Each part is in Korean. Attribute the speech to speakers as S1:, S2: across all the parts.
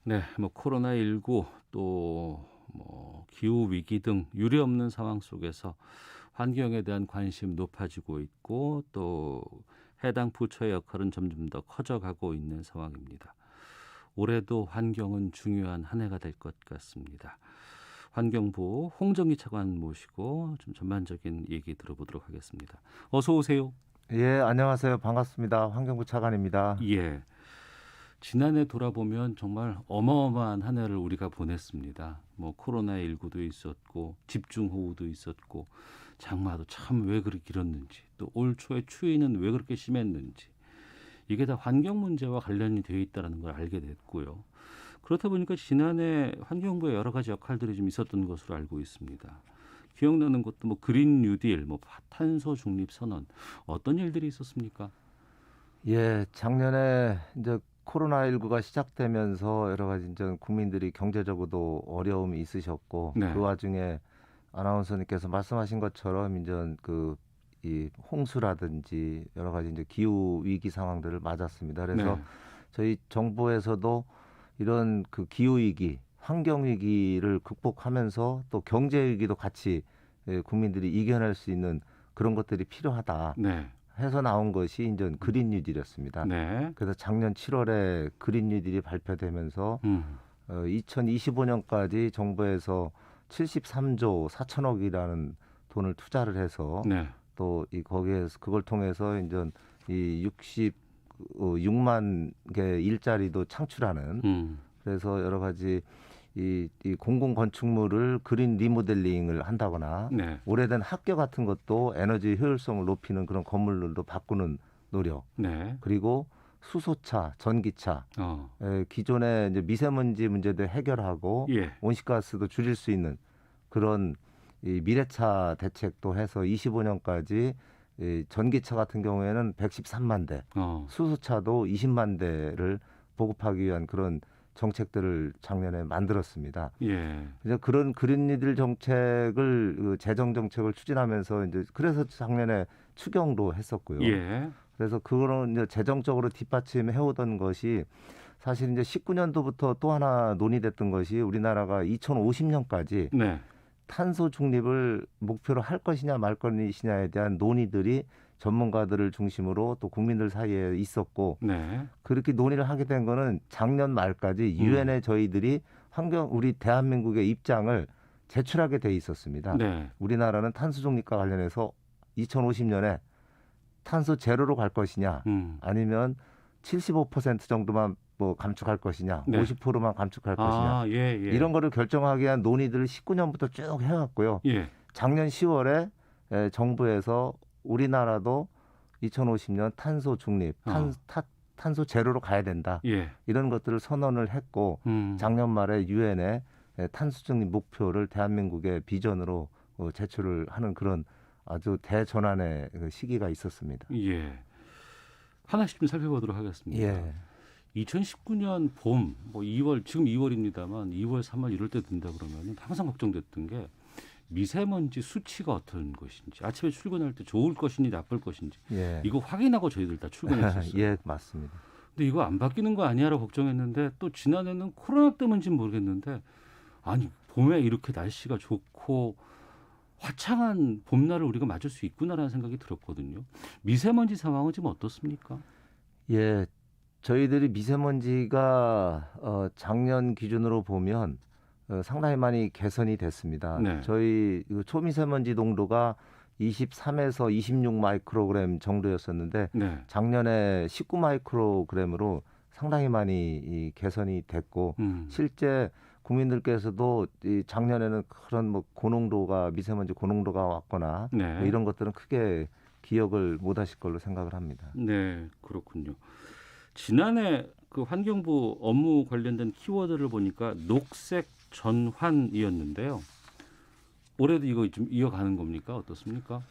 S1: 네, 뭐 코로나19 또 뭐 기후 위기 등 유례없는 상황 속에서 환경에 대한 관심 높아지고 있고 또 해당 부처의 역할은 점점 더 커져가고 있는 상황입니다. 올해도 환경은 중요한 한 해가 될 것 같습니다. 환경부 홍정기 차관 모시고 좀 전반적인 얘기 들어보도록 하겠습니다. 어서 오세요.
S2: 예, 안녕하세요. 반갑습니다. 환경부 차관입니다.
S1: 예. 지난해 돌아보면 정말 어마어마한 한 해를 우리가 보냈습니다. 뭐 코로나19도 있었고 집중호우도 있었고 장마도 참 왜 그렇게 길었는지 또 올 초에 추위는 왜 그렇게 심했는지 이게 다 환경 문제와 관련이 되어 있다는 걸 알게 됐고요. 그렇다 보니까 지난해 환경부의 여러 가지 역할들이 좀 있었던 것으로 알고 있습니다. 기억나는 것도 뭐 그린 뉴딜, 뭐 탄소 중립 선언 어떤 일들이 있었습니까?
S2: 예, 작년에 이제 코로나19가 시작되면서 여러 가지 이제 국민들이 경제적으로도 어려움이 있으셨고 그
S1: 네,
S2: 와중에 아나운서님께서 말씀하신 것처럼 이제 이 홍수라든지 여러 가지 이제 기후 위기 상황들을 맞았습니다. 그래서
S1: 네,
S2: 저희 정부에서도 이런 그 기후 위기, 환경 위기를 극복하면서 또 경제 위기도 같이 국민들이 이겨낼 수 있는 그런 것들이 필요하다
S1: 네,
S2: 해서 나온 것이 이제 그린 뉴딜이었습니다.
S1: 네.
S2: 그래서 작년 7월에 그린 뉴딜이 발표되면서
S1: 음.
S2: 2025년까지 정부에서 73조 4천억이라는 돈을 투자를 해서
S1: 네.
S2: 또 이 거기에서 그걸 통해서 이제 이 66만 개 일자리도 창출하는
S1: 음.
S2: 그래서 여러 가지 이 공공 건축물을 그린 리모델링을 한다거나
S1: 네.
S2: 오래된 학교 같은 것도 에너지 효율성을 높이는 그런 건물들도 바꾸는 노력
S1: 네.
S2: 그리고 수소차, 전기차
S1: 어.
S2: 기존의 이제 미세먼지 문제도 해결하고
S1: 예.
S2: 온실가스도 줄일 수 있는 그런 이 미래차 대책도 해서 25년까지 이 전기차 같은 경우에는 113만 대,
S1: 어.
S2: 수소차도 20만 대를 보급하기 위한 그런 정책들을 작년에 만들었습니다.
S1: 예.
S2: 그래서 그런 그린니들 정책을 재정 정책을 추진하면서 이제 그래서 작년에 추경도 했었고요.
S1: 예.
S2: 그래서 그거는 이제 재정적으로 뒷받침해 오던 것이 사실 이제 19년도부터 또 하나 논의됐던 것이 우리나라가 2050년까지
S1: 네.
S2: 탄소 중립을 목표로 할 것이냐 말 것이냐에 대한 논의들이 전문가들을 중심으로 또 국민들 사이에 있었고
S1: 네.
S2: 그렇게 논의를 하게 된 거는 작년 말까지 유엔에 저희들이 우리 대한민국의 입장을 제출하게 돼 있었습니다.
S1: 네.
S2: 우리나라는 탄소 중립과 관련해서 2050년에 탄소 제로로 갈 것이냐
S1: 음.
S2: 아니면 75% 정도만 뭐 감축할 것이냐
S1: 네.
S2: 50%만 감축할 것이냐
S1: 아, 예, 예.
S2: 이런 거를 결정하기 위한 논의들을 19년부터 쭉 해왔고요.
S1: 예.
S2: 작년 10월에 정부에서 우리나라도 2050년 탄소 중립,
S1: 어.
S2: 탄소 제로로 가야 된다.
S1: 예.
S2: 이런 것들을 선언을 했고
S1: 음.
S2: 작년 말에 유엔에 탄소 중립 목표를 대한민국의 비전으로 제출을 하는 그런 아주 대전환의 그 시기가 있었습니다.
S1: 예. 하나씩 좀 살펴보도록 하겠습니다.
S2: 예.
S1: 2019년 봄, 뭐 2월, 지금 2월입니다만 2월, 3월 이럴 때 된다 그러면 항상 걱정됐던 게 미세먼지 수치가 어떤 것인지, 아침에 출근할 때 좋을 것인지 나쁠 것인지
S2: 예.
S1: 이거 확인하고 저희들 다 출근했었어요.
S2: 예, 맞습니다.
S1: 근데 이거 안 바뀌는 거 아니야라고 걱정했는데 또 지난해는 코로나 때문인지는 모르겠는데 아니 봄에 이렇게 날씨가 좋고 화창한 봄날을 우리가 맞을 수 있구나라는 생각이 들었거든요. 미세먼지 상황은 지금 어떻습니까?
S2: 예, 저희들이 미세먼지가 작년 기준으로 보면 상당히 많이 개선이 됐습니다.
S1: 네.
S2: 저희 초미세먼지 농도가 23에서 26 마이크로그램 정도였었는데
S1: 네.
S2: 작년에 19 마이크로그램으로 상당히 많이 이 개선이 됐고 실제 국민들께서도 이 작년에는 그런 뭐 고농도가 미세먼지 고농도가 왔거나
S1: 네.
S2: 뭐 이런 것들은 크게 기억을 못 하실 걸로 생각을 합니다.
S1: 네, 그렇군요. 지난해 그 환경부 업무 관련된 키워드를 보니까 녹색 전환이었는데요. 올해도 이거 좀 이어가는 겁니까? 어떻습니까?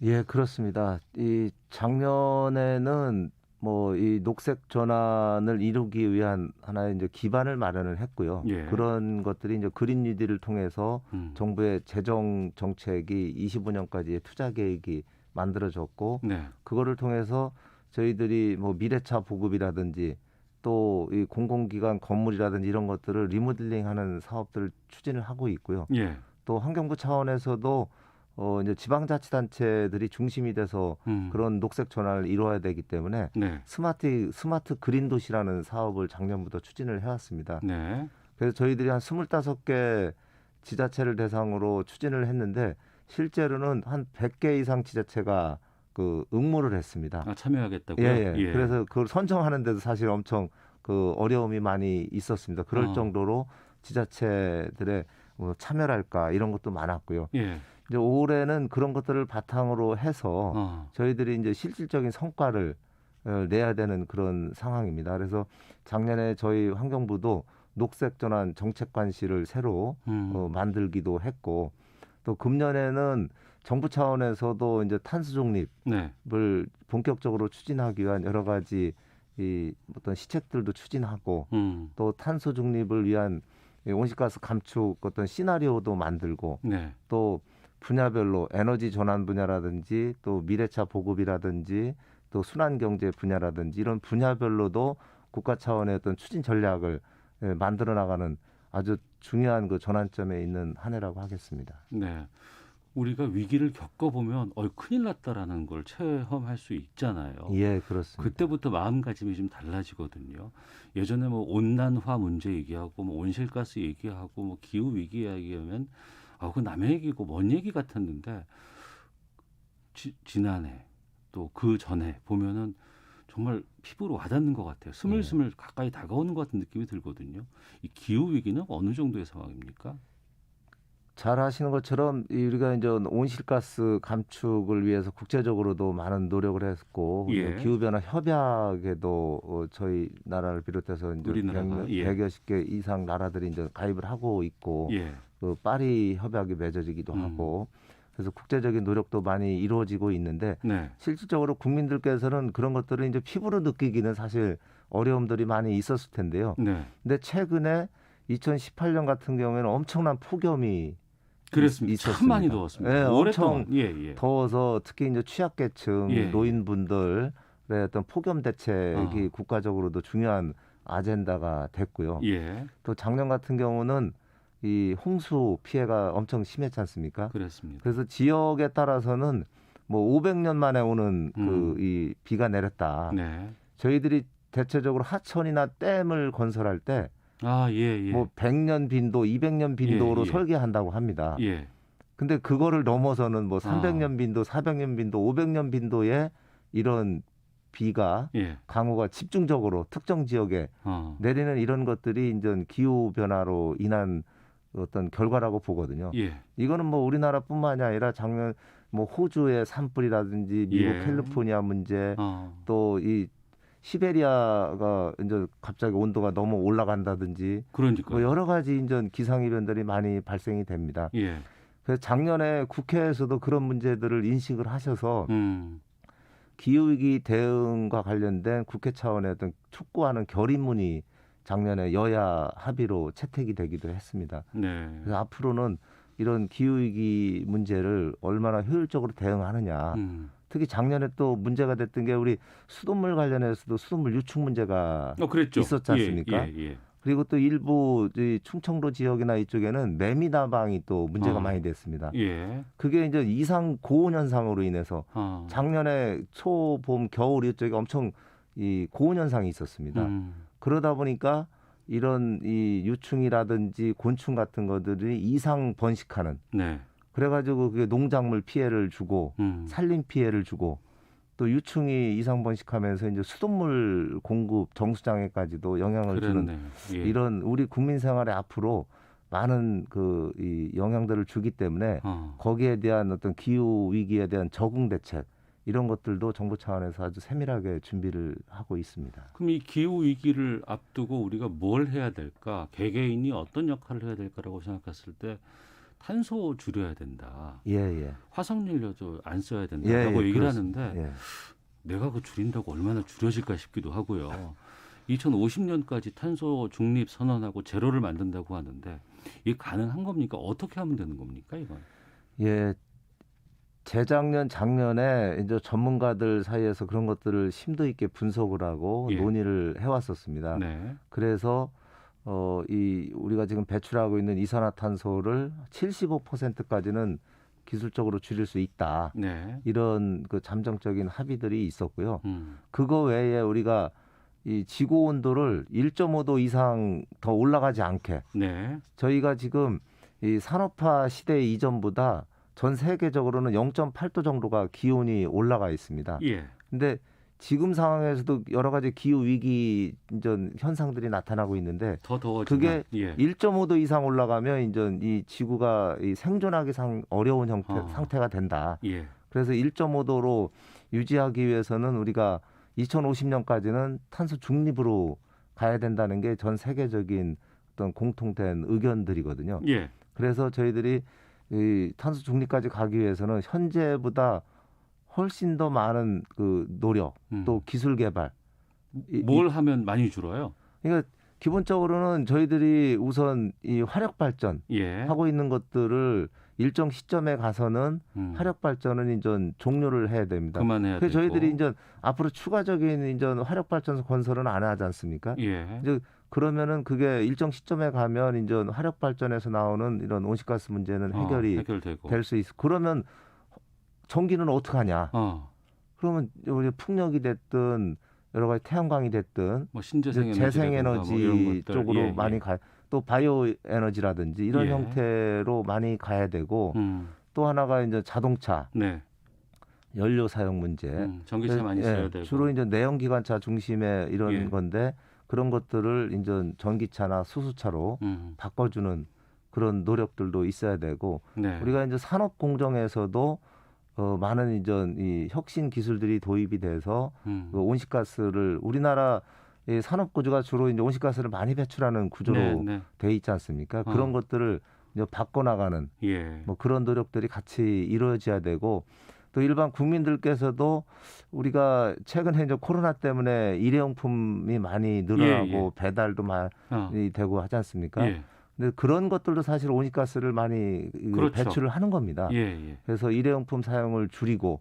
S2: 예, 그렇습니다. 이 작년에는 뭐 이 녹색 전환을 이루기 위한 하나의 이제 기반을 마련을 했고요.
S1: 예.
S2: 그런 것들이 이제 그린 뉴딜을 통해서
S1: 음.
S2: 정부의 재정 정책이 25년까지의 투자 계획이 만들어졌고
S1: 네.
S2: 그거를 통해서 저희들이 뭐 미래차 보급이라든지 또 이 공공기관 건물이라든지 이런 것들을 리모델링하는 사업들을 추진을 하고 있고요.
S1: 예.
S2: 또 환경부 차원에서도 이제 지방자치단체들이 중심이 돼서 그런 녹색 전환을 이루어야 되기 때문에
S1: 네.
S2: 스마트 그린 도시라는 사업을 작년부터 추진을 해왔습니다.
S1: 네.
S2: 그래서 저희들이 한 25개 지자체를 대상으로 추진을 했는데 실제로는 한 100개 이상 지자체가 그 응모를 했습니다.
S1: 아, 참여하겠다고요?
S2: 예, 예.
S1: 예.
S2: 그래서 그걸 선정하는데도 사실 엄청 그 어려움이 많이 있었습니다. 그럴
S1: 어.
S2: 정도로 지자체들의 뭐 참여랄까 이런 것도 많았고요.
S1: 예.
S2: 이제 올해는 그런 것들을 바탕으로 해서
S1: 어.
S2: 저희들이 이제 실질적인 성과를 내야 되는 그런 상황입니다. 그래서 작년에 저희 환경부도 녹색전환 정책관실을 새로 만들기도 했고 또 금년에는 정부 차원에서도 이제 탄소 중립을
S1: 네.
S2: 본격적으로 추진하기 위한 여러 가지 이 어떤 시책들도 추진하고 또 탄소 중립을 위한 이 온실가스 감축 어떤 시나리오도 만들고
S1: 네.
S2: 또 분야별로 에너지 전환 분야라든지 또 미래차 보급이라든지 또 순환경제 분야라든지 이런 분야별로도 국가 차원의 어떤 추진 전략을 만들어 나가는 아주 중요한 그 전환점에 있는 한 해라고 하겠습니다.
S1: 네. 우리가 위기를 겪어보면 큰일 났다라는 걸 체험할 수 있잖아요.
S2: 예, 그렇습니다.
S1: 그때부터 마음가짐이 좀 달라지거든요. 예전에 뭐 온난화 문제 얘기하고 뭐 온실가스 얘기하고 뭐 기후 위기 얘기하면 그 남의 얘기고 먼 얘기 같았는데 지난해 또 그 전에 보면은 정말 피부로 와닿는 것 같아요. 스물스물 가까이 다가오는 것 같은 느낌이 들거든요. 이 기후 위기는 어느 정도의 상황입니까?
S2: 잘 아시는 것처럼 우리가 이제 온실가스 감축을 위해서 국제적으로도 많은 노력을 했고
S1: 예.
S2: 기후변화 협약에도 저희 나라를 비롯해서 이제
S1: 우리나라가,
S2: 100여십 개 이상 나라들이 이제 가입을 하고 있고
S1: 예.
S2: 그 파리 협약이 맺어지기도 하고 그래서 국제적인 노력도 많이 이루어지고 있는데
S1: 네.
S2: 실질적으로 국민들께서는 그런 것들을 이제 피부로 느끼기는 사실 어려움들이 많이 있었을 텐데요.
S1: 네.
S2: 근데 최근에 2018년 같은 경우에는 엄청난 폭염이
S1: 그랬습니다.
S2: 있었습니다.
S1: 참 많이 더웠습니다.
S2: 예,
S1: 오랫동안.
S2: 엄청
S1: 예.
S2: 더워서 특히 이제 취약계층,
S1: 예.
S2: 노인분들의 어떤 폭염 대책이 국가적으로도 중요한 아젠다가 됐고요.
S1: 예.
S2: 또 작년 같은 경우는 이 홍수 피해가 엄청 심했지 않습니까?
S1: 그렇습니다.
S2: 그래서 지역에 따라서는 뭐 500년 만에 오는 그 이 비가 내렸다.
S1: 네.
S2: 저희들이 대체적으로 하천이나 댐을 건설할 때
S1: 예.
S2: 뭐 100년 빈도, 200년 빈도로
S1: 예.
S2: 설계한다고 합니다.
S1: 예.
S2: 근데 그거를 넘어서는 뭐 300년 빈도, 400년 빈도, 500년 빈도의 이런 비가 강우가 집중적으로 특정 지역에 내리는 이런 것들이 이제 기후 변화로 인한 어떤 결과라고 보거든요. 이거는 뭐 우리나라뿐만이 아니라 작년 뭐 호주의 산불이라든지 미국 캘리포니아 문제 또 이 시베리아가 이제 갑자기 온도가 너무 올라간다든지 뭐 여러 가지 이제 기상이변들이 많이 발생이 됩니다. 그래서 작년에 국회에서도 그런 문제들을 인식을 하셔서 기후위기 대응과 관련된 국회 차원의 어떤 촉구하는 결의문이 작년에 여야 합의로 채택이 되기도 했습니다. 그래서 앞으로는 이런 기후위기 문제를 얼마나 효율적으로 대응하느냐. 특히 작년에 또 문제가 됐던 게 우리 수돗물 관련해서도 수돗물 유축 문제가 있었지 않습니까? 그리고 또 일부 이 충청도 지역이나 이쪽에는 매미다방이 또 문제가 많이 됐습니다. 그게 이제 이상 고온 현상으로 인해서 작년에 초, 봄, 겨울 이쪽에 엄청 이 고온 현상이 있었습니다. 그러다 보니까 이런 이 유충이라든지 곤충 같은 것들이 이상 번식하는 그래가지고 그게 농작물 피해를 주고 산림 피해를 주고 또 유충이 이상 번식하면서 이제 수돗물 공급 정수장애까지도 영향을 주는 이런 우리 국민 생활에 앞으로 많은 그 이 영향들을 주기 때문에 거기에 대한 어떤 기후 위기에 대한 적응 대책 이런 것들도 정부 차원에서 아주 세밀하게 준비를 하고 있습니다.
S1: 그럼 이 기후 위기를 앞두고 우리가 뭘 해야 될까? 개개인이 어떤 역할을 해야 될까라고 생각했을 때 탄소 줄여야 된다. 화석연료도 안 써야 된다라고 얘기를 하는데 내가 그 줄인다고 얼마나 줄여질까 싶기도 하고요. 2050년까지 탄소 중립 선언하고 제로를 만든다고 하는데 이게 가능한 겁니까? 어떻게 하면 되는 겁니까, 이건?
S2: 재작년, 작년에 이제 전문가들 사이에서 그런 것들을 심도 있게 분석을 하고
S1: 예.
S2: 논의를 해왔었습니다.
S1: 네.
S2: 그래서 이 우리가 지금 배출하고 있는 이산화탄소를 75%까지는 기술적으로 줄일 수 있다.
S1: 네.
S2: 이런 그 잠정적인 합의들이 있었고요. 그거 외에 우리가 이 지구 온도를 1.5도 이상 더 올라가지 않게
S1: 네.
S2: 저희가 지금 이 산업화 시대 이전보다 전 세계적으로는 0.8도 정도가 기온이 올라가 있습니다.
S1: 예.
S2: 근데 지금 상황에서도 여러 가지 기후 위기 이전 현상들이 나타나고 있는데
S1: 더 더워지면
S2: 그게
S1: 예.
S2: 1.5도 이상 올라가면 이제 이 지구가 이 생존하기 어려운 상태가 된다.
S1: 예.
S2: 그래서 1.5도로 유지하기 위해서는 우리가 2050년까지는 탄소 중립으로 가야 된다는 게 전 세계적인 어떤 공통된 의견들이거든요.
S1: 예.
S2: 그래서 저희들이 이 탄소 중립까지 가기 위해서는 현재보다 훨씬 더 많은 그 노력 또 기술 개발
S1: 뭘 하면 많이 줄어요?
S2: 그러니까 기본적으로는 저희들이 우선 이 화력 발전
S1: 예.
S2: 하고 있는 것들을 일정 시점에 가서는 화력 발전은 이제 종료를 해야 됩니다.
S1: 그만해야
S2: 그래서
S1: 되고.
S2: 저희들이 이제 앞으로 추가적인 이제 화력 발전소 건설은 안 하지 않습니까?
S1: 예.
S2: 이제 그러면은 그게 일정 시점에 가면 이제 화력 발전에서 나오는 이런 온실가스 문제는 해결이
S1: 해결되고.
S2: 될 수 있어. 그러면 전기는 어떻게 하냐? 그러면 우리 풍력이 됐든 여러 가지 태양광이 됐든
S1: 뭐 신재생
S2: 재생에너지
S1: 뭐 이런 것들.
S2: 쪽으로
S1: 예,
S2: 많이
S1: 예.
S2: 또 바이오 에너지라든지 이런
S1: 예.
S2: 형태로 많이 가야 되고 또 하나가 이제 자동차
S1: 네.
S2: 연료 사용 문제.
S1: 전기차 많이 써야 되고.
S2: 주로 이제 내연기관차 중심의 이런
S1: 예.
S2: 건데 그런 것들을 이제 전기차나 수소차로 바꿔주는 그런 노력들도 있어야 되고
S1: 네.
S2: 우리가 이제 산업 공정에서도 많은 이제 이 혁신 기술들이 도입이 돼서 그 온실가스를 우리나라 이 산업 구조가 주로 이제 온실가스를 많이 배출하는 구조로 돼 있지 않습니까? 그런 것들을 이제 바꿔나가는
S1: 예.
S2: 뭐 그런 노력들이 같이 이루어져야 되고 또 일반 국민들께서도 우리가 최근에 이제 코로나 때문에 일회용품이 많이 늘어나고 배달도 많이 되고 하지 않습니까?
S1: 예.
S2: 근데 그런 것들도 사실 온실가스를 많이
S1: 그렇죠.
S2: 배출을 하는 겁니다.
S1: 예.
S2: 그래서 일회용품 사용을 줄이고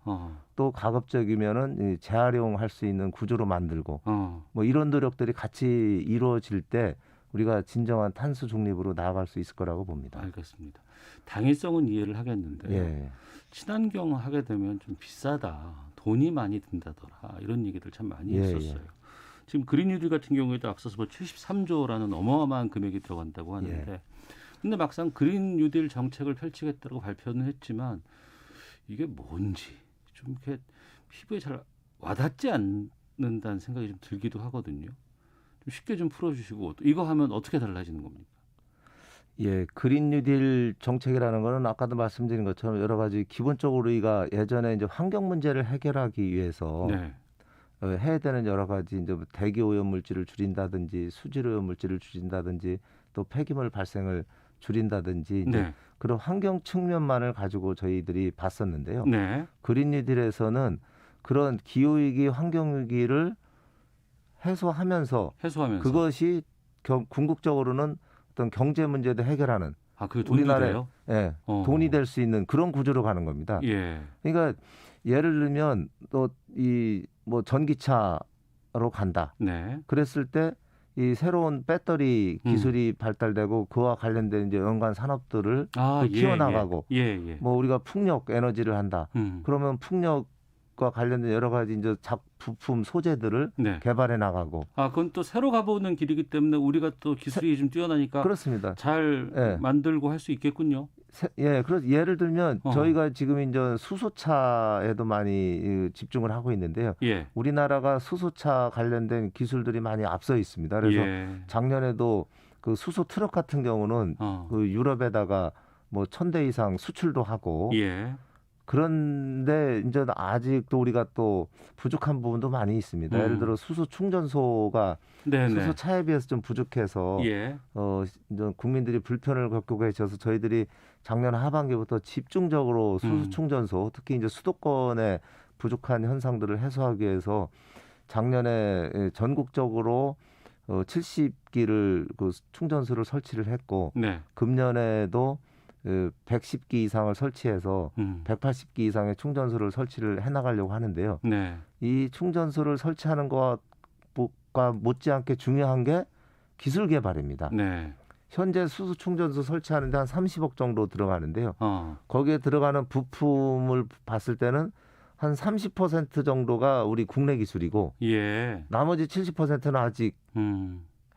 S2: 또 가급적이면은 재활용할 수 있는 구조로 만들고 뭐 이런 노력들이 같이 이루어질 때 우리가 진정한 탄소 중립으로 나아갈 수 있을 거라고 봅니다.
S1: 알겠습니다. 당위성은 이해를 하겠는데
S2: 예.
S1: 친환경 하게 되면 좀 비싸다, 돈이 많이 든다더라 이런 얘기들 참 많이 했었어요. 지금 그린 뉴딜 같은 경우에도 앞서서 뭐 73조라는 어마어마한 금액이 들어간다고 하는데 근데 막상 그린 뉴딜 정책을 펼치겠다고 발표는 했지만 이게 뭔지 좀 이렇게 피부에 잘 와닿지 않는다는 생각이 좀 들기도 하거든요. 좀 쉽게 좀 풀어주시고 이거 하면 어떻게 달라지는 겁니까?
S2: 예, 그린 뉴딜 정책이라는 거는 아까도 말씀드린 것처럼 여러 가지 기본적으로 우리가 예전에 이제 환경 문제를 해결하기 위해서 해야 되는 여러 가지 이제 대기 오염 물질을 줄인다든지 수질 오염 물질을 줄인다든지 또 폐기물 발생을 줄인다든지 이제 그런 환경 측면만을 가지고 저희들이 봤었는데요. 그린 뉴딜에서는 그런 기후 위기, 환경 위기를 해소하면서 그것이 궁극적으로는 어떤 경제 문제도 해결하는
S1: 그게 돈이 돼요?
S2: 돈이 될 수 있는 그런 구조로 가는 겁니다. 그러니까 예를 들면 또 이 뭐 전기차로 간다. 그랬을 때 이 새로운 배터리 기술이 발달되고 그와 관련된 이제 연관 산업들을 키워나가고 뭐 우리가 풍력 에너지를 한다. 그러면 풍력과 관련된 여러 가지 이제 부품 소재들을 개발해 나가고.
S1: 그건 또 새로 가보는 길이기 때문에 우리가 또 기술이 좀 뛰어나니까
S2: 그렇습니다.
S1: 잘 만들고 할 수 있겠군요.
S2: 그래서 예를 들면 저희가 지금 이제 수소차에도 많이 집중을 하고 있는데요. 우리나라가 수소차 관련된 기술들이 많이 앞서 있습니다. 그래서 작년에도 그 수소 트럭 같은 경우는 그 유럽에다가 뭐 1,000대 이상 수출도 하고 그런데 이제 아직도 우리가 또 부족한 부분도 많이 있습니다. 예를 들어 수소 충전소가 수소 차에 비해서 좀 부족해서 이제 국민들이 불편을 겪고 계셔서 저희들이 작년 하반기부터 집중적으로 수소 충전소 특히 이제 수도권의 부족한 현상들을 해소하기 위해서 작년에 전국적으로 70기를 그 충전소를 설치를 했고 금년에도 그 110기 이상을 설치해서 180기 이상의 충전소를 설치를 해나가려고 하는데요.
S1: 네.
S2: 이 충전소를 설치하는 것과 못지않게 중요한 게 기술 개발입니다.
S1: 네.
S2: 현재 수소 충전소 설치하는데 한 30억 정도 들어가는데요.
S1: 어.
S2: 거기에 들어가는 부품을 봤을 때는 한 30% 정도가 우리 국내 기술이고
S1: 예.
S2: 나머지 70%는 아직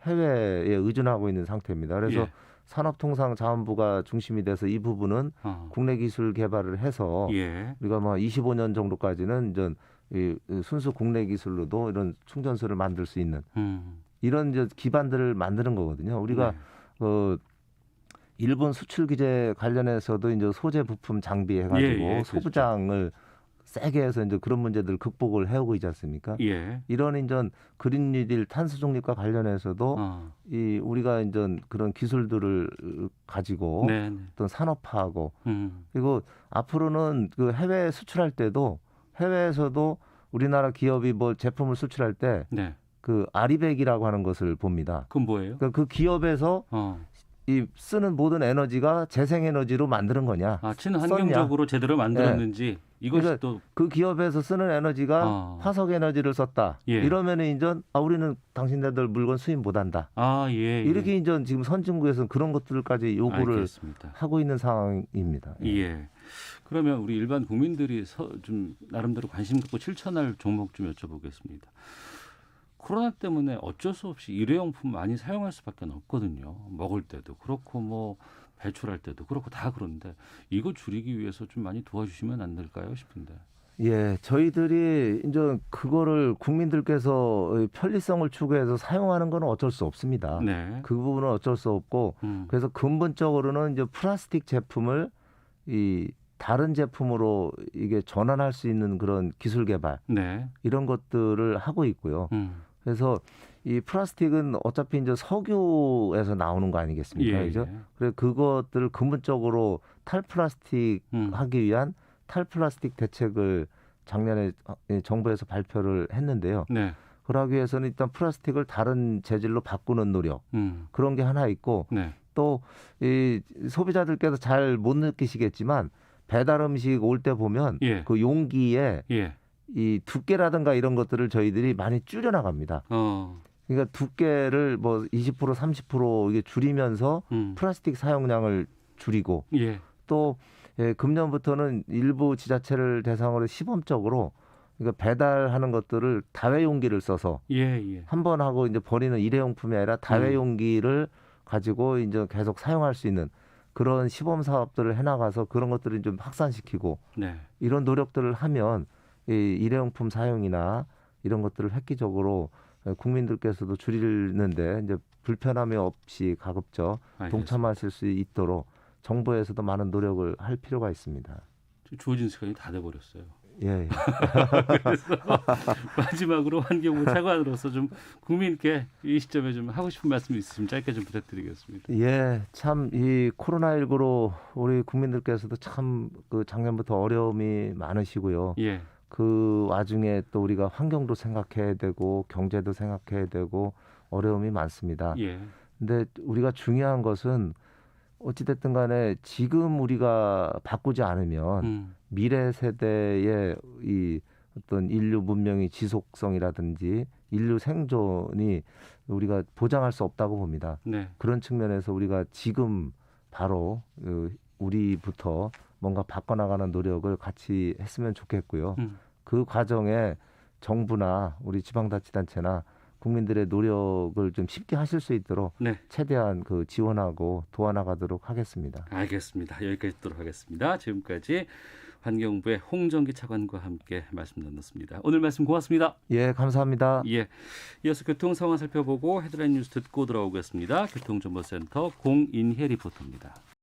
S2: 해외에 의존하고 있는 상태입니다. 그래서
S1: 예.
S2: 산업통상자원부가 중심이 돼서 이 부분은 국내 기술 개발을 해서
S1: 예.
S2: 우리가 뭐 25년 정도까지는 이제 이 순수 국내 기술로도 이런 충전소를 만들 수 있는 이런 이제 기반들을 만드는 거거든요. 우리가
S1: 네.
S2: 일본 수출 규제 관련해서도 이제 소재 부품 장비 해가지고
S1: 예,
S2: 소부장을 세게 해서 이제 그런 문제들 극복을 해오고 있지 않습니까?
S1: 예.
S2: 이런 이제 그린 뉴딜 탄소 중립과 관련해서도 이 우리가 이제 그런 기술들을 가지고
S1: 네.
S2: 어떤 산업화하고 그리고 앞으로는 그 해외 수출할 때도 해외에서도 우리나라 기업이 뭐 제품을 수출할 때
S1: 네.
S2: 그 아리백이라고 하는 것을 봅니다.
S1: 그건 뭐예요?
S2: 그러니까 그 기업에서 이 쓰는 모든 에너지가 재생에너지로 만드는 거냐?
S1: 친환경적으로 제대로 만들었는지 이것이
S2: 그러니까
S1: 또
S2: 그 기업에서 쓰는 에너지가 화석 에너지를 썼다.
S1: 예.
S2: 이러면은 이제 우리는 당신네들 물건 수입 못한다.
S1: 예.
S2: 이렇게 이제 지금 선진국에서는 그런 것들까지 요구를
S1: 알겠습니다.
S2: 하고 있는 상황입니다.
S1: 예. 그러면 우리 일반 국민들이 좀 나름대로 관심 갖고 실천할 종목 좀 여쭤보겠습니다. 코로나 때문에 어쩔 수 없이 일회용품 많이 사용할 수밖에 없거든요. 먹을 때도 그렇고 뭐 배출할 때도 그렇고 다 그런데 이거 줄이기 위해서 좀 많이 도와주시면 안 될까요 싶은데.
S2: 예, 저희들이 이제 그거를 국민들께서 편리성을 추구해서 사용하는 건 어쩔 수 없습니다.
S1: 네.
S2: 그 부분은 어쩔 수 없고 그래서 근본적으로는 이제 플라스틱 제품을 이 다른 제품으로 이게 전환할 수 있는 그런 기술 개발
S1: 네.
S2: 이런 것들을 하고 있고요. 그래서 이 플라스틱은 어차피 이제 석유에서 나오는 거 아니겠습니까? 그죠? 그래서 그것들을 근본적으로 탈플라스틱 하기 위한 탈플라스틱 대책을 작년에 정부에서 발표를 했는데요.
S1: 네.
S2: 그러기 위해서는 일단 플라스틱을 다른 재질로 바꾸는 노력 그런 게 하나 있고
S1: 네.
S2: 또 이 소비자들께서 잘 못 느끼시겠지만 배달 음식 올 때 보면 그 용기에 이 두께라든가 이런 것들을 저희들이 많이 줄여 나갑니다. 그러니까 두께를 뭐 20% 30% 이게 줄이면서 플라스틱 사용량을 줄이고 또 금년부터는 일부 지자체를 대상으로 시범적으로 그러니까 배달하는 것들을 다회용기를 써서 한 번 하고 이제 버리는 일회용품이 아니라 다회용기를 가지고 이제 계속 사용할 수 있는 그런 시범 사업들을 해나가서 그런 것들을 좀 확산시키고 이런 노력들을 하면 이 일회용품 사용이나 이런 것들을 획기적으로 국민들께서도 줄이는데 이제 불편함이 없이 가급적 동참하실 수 있도록 정부에서도 많은 노력을 할 필요가 있습니다.
S1: 주어진 시간이 다 돼버렸어요.
S2: 예.
S1: 그래서 마지막으로 환경부 차관으로서 좀 국민께 이 시점에 좀 하고 싶은 말씀 있으시면 짧게 좀 부탁드리겠습니다.
S2: 예, 참 이 코로나19로 우리 국민들께서도 참 그 작년부터 어려움이 많으시고요. 그 와중에 또 우리가 환경도 생각해야 되고 경제도 생각해야 되고 어려움이 많습니다. 근데 우리가 중요한 것은 어찌됐든 간에 지금 우리가 바꾸지 않으면 미래 세대의 이 어떤 인류 문명의 지속성이라든지 인류 생존이 우리가 보장할 수 없다고 봅니다. 그런 측면에서 우리가 지금 바로 우리부터 뭔가 바꿔나가는 노력을 같이 했으면 좋겠고요. 그 과정에 정부나 우리 지방자치단체나 국민들의 노력을 좀 쉽게 하실 수 있도록 최대한 그 지원하고 도와나가도록 하겠습니다.
S1: 알겠습니다. 여기까지 듣도록 하겠습니다. 지금까지 환경부의 홍정기 차관과 함께 말씀 나눴습니다. 오늘 말씀 고맙습니다.
S2: 예, 감사합니다.
S1: 이어서 교통 상황 살펴보고 헤드라인 뉴스 듣고 들어오겠습니다. 교통정보센터 공인혜 리포터입니다.